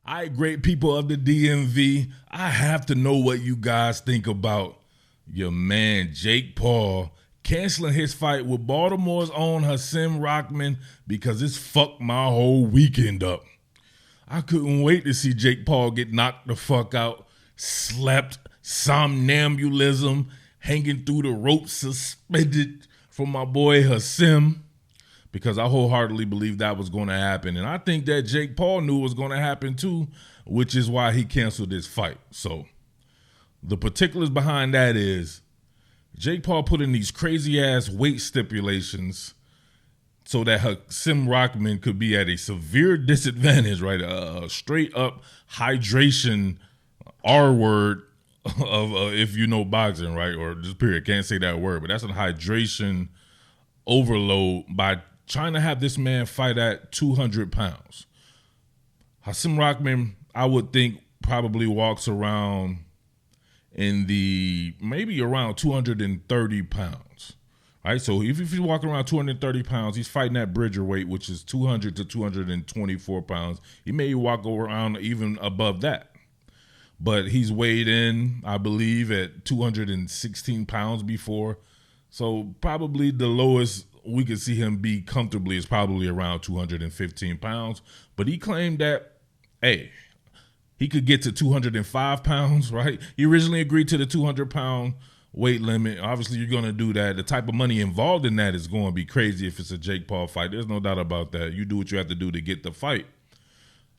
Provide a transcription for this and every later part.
All right, great people of the DMV, I have to know what you guys think about your man Jake Paul canceling his fight with Baltimore's own Hasim Rahman because it's fucked my whole weekend up. I couldn't wait to see Jake Paul get knocked the fuck out, slept, somnambulism, hanging through the ropes, suspended from my boy Hasim, because I wholeheartedly believe that was going to happen. And I think that Jake Paul knew it was going to happen too, which is why he canceled this fight. So the particulars behind that is Jake Paul put in these crazy ass weight stipulations so that Hasim Rahman could be at a severe disadvantage, right? Straight up hydration R word of if you know boxing, right? Or just period. Can't say that word, but that's a hydration overload by trying to have this man fight at 200 pounds. Hasim Rahman, I would think, probably walks around in the maybe around 230 pounds. Right? So if he's walking around 230 pounds, he's fighting at Bridger weight, which is 200 to 224 pounds. He may walk around even above that. But he's weighed in, I believe, at 216 pounds before. So probably the lowest we could see him be comfortably is probably around 215 pounds. But he claimed that, hey, he could get to 205 pounds, right? He originally agreed to the 200-pound weight limit. Obviously, you're going to do that. The type of money involved in that is going to be crazy if it's a Jake Paul fight. There's no doubt about that. You do what you have to do to get the fight.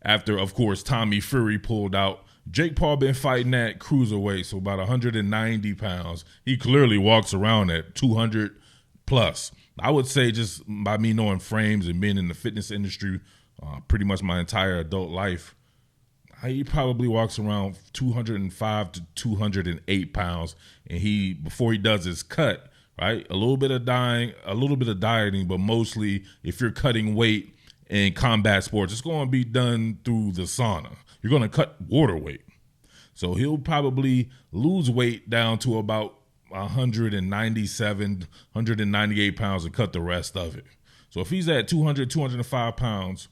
After, of course, Tommy Fury pulled out, Jake Paul been fighting at cruiserweight, so about 190 pounds. He clearly walks around at 200 plus. I would say just by me knowing frames and being in the fitness industry pretty much my entire adult life, he probably walks around 205 to 208 pounds. And he, before he does his cut, right, a little bit of dieting, but mostly if you're cutting weight in combat sports, it's going to be done through the sauna. You're going to cut water weight. So he'll probably lose weight down to about 197, 198 pounds and cut the rest of it. So if he's at 200, 205 pounds,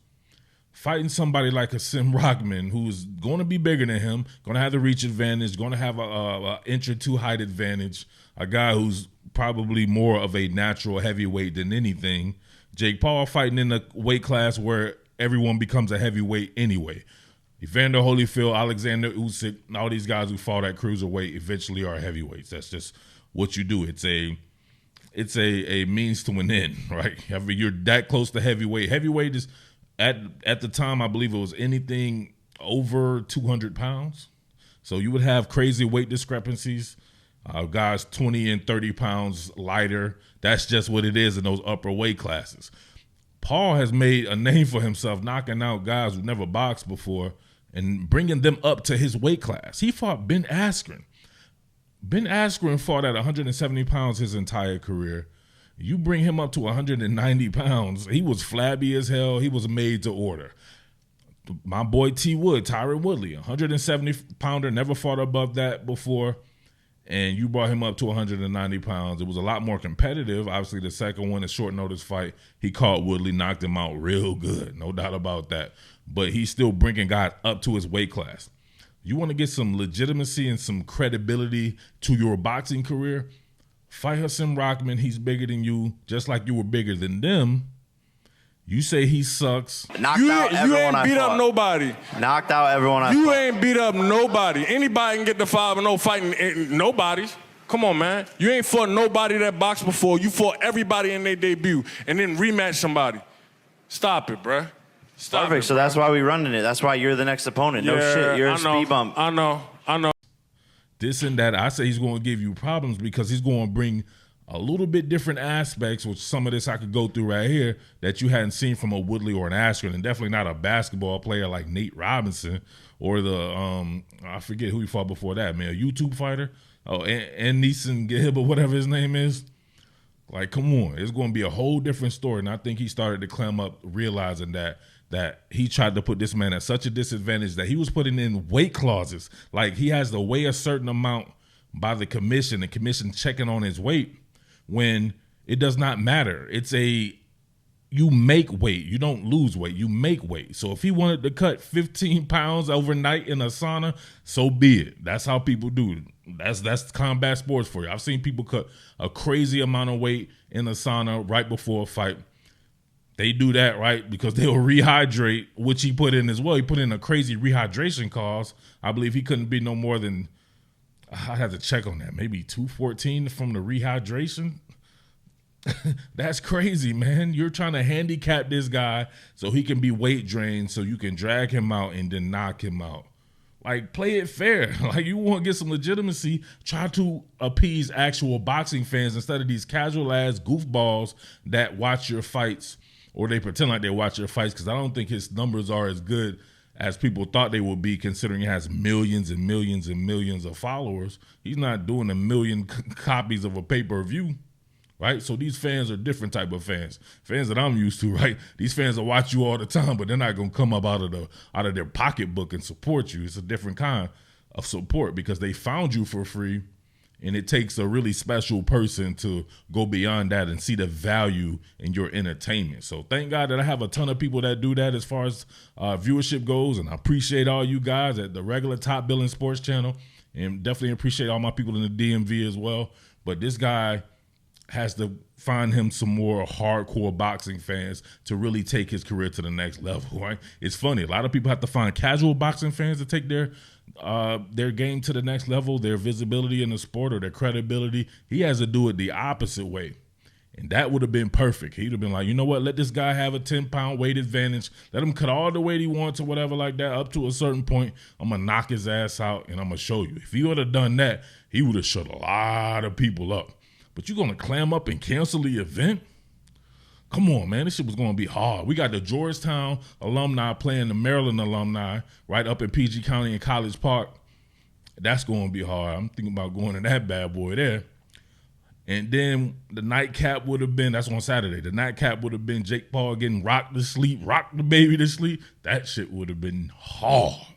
fighting somebody like Hasim Rahman, who's going to be bigger than him, going to have the reach advantage, going to have an inch or two height advantage, a guy who's probably more of a natural heavyweight than anything. Jake Paul fighting in a weight class where everyone becomes a heavyweight anyway. Evander Holyfield, Alexander Usyk, all these guys who fought at cruiserweight eventually are heavyweights. That's just what you do. It's a means to an end, right? I mean, you're that close to heavyweight. Heavyweight is at the time, I believe it was anything over 200 pounds. So you would have crazy weight discrepancies. Guys 20 and 30 pounds lighter. That's just what it is in those upper weight classes. Paul has made a name for himself knocking out guys who never boxed before and bringing them up to his weight class. He fought Ben Askren. Ben Askren fought at 170 pounds his entire career. You bring him up to 190 pounds. He was flabby as hell. He was made to order. My boy Tyron Woodley, 170 pounder, never fought above that before. And you brought him up to 190 pounds. It was a lot more competitive. Obviously, the second one, a short notice fight, he caught Woodley, knocked him out real good. No doubt about that. But he's still bringing guys up to his weight class. You want to get some legitimacy and some credibility to your boxing career? Fight Hasim Rahman. He's bigger than you, just like you were bigger than them. You say he sucks. You ain't beat up nobody. Knocked out everyone I fought. You ain't beat up nobody. Anybody can get the 5-0 fighting nobody. Come on, man. You ain't fought nobody that boxed before. You fought everybody in their debut and then rematch somebody. Stop it, bruh. Perfect. So that's why we running it. That's why you're the next opponent. No shit. You're a speed bump. I know. This and that. I say he's going to give you problems because he's going to bring a little bit different aspects, which some of this I could go through right here, that you hadn't seen from a Woodley or an Askren, and definitely not a basketball player like Nate Robinson or the, I forget who he fought before that, man, a YouTube fighter? Oh, and Neeson Gibb or whatever his name is. Like, come on. It's going to be a whole different story, and I think he started to climb up realizing that he tried to put this man at such a disadvantage that he was putting in weight clauses. Like, he has to weigh a certain amount by the commission checking on his weight when it does not matter. It's you make weight. You don't lose weight. You make weight. So if he wanted to cut 15 pounds overnight in a sauna, so be it. That's how people do it. That's combat sports for you. I've seen people cut a crazy amount of weight in a sauna right before a fight. They do that, right, because they'll rehydrate, which he put in as well. He put in a crazy rehydration cause. I believe he couldn't be no more than, I had to check on that, maybe 214 from the rehydration. That's crazy, man. You're trying to handicap this guy so he can be weight drained so you can drag him out and then knock him out. Like, play it fair. Like, you want to get some legitimacy, try to appease actual boxing fans instead of these casual-ass goofballs that watch your fights, or they pretend like they watch your fights, because I don't think his numbers are as good as people thought they would be, considering he has millions and millions and millions of followers. He's not doing a million copies of a pay-per-view, right? So these fans are different type of fans that I'm used to, right? These fans will watch you all the time, but they're not going to come up out of their pocketbook and support you. It's a different kind of support because they found you for free. And it takes a really special person to go beyond that and see the value in your entertainment. So thank God that I have a ton of people that do that as far as viewership goes. And I appreciate all you guys at the regular top billing sports channel. And definitely appreciate all my people in the DMV as well. But this guy has to find him some more hardcore boxing fans to really take his career to the next level, right? It's funny. A lot of people have to find casual boxing fans to take their game to the next level, their visibility in the sport or their credibility. He has to do it the opposite way. And that would have been perfect. He'd have been like, you know what? Let this guy have a 10-pound weight advantage. Let him cut all the weight he wants or whatever like that up to a certain point. I'm going to knock his ass out and I'm going to show you. If he would have done that, he would have shut a lot of people up. But you're going to clam up and cancel the event? Come on, man. This shit was going to be hard. We got the Georgetown alumni playing the Maryland alumni right up in PG County in College Park. That's going to be hard. I'm thinking about going to that bad boy there. And then the nightcap would have been, that's on Saturday, the nightcap would have been Jake Paul getting rocked to sleep, rocked the baby to sleep. That shit would have been hard.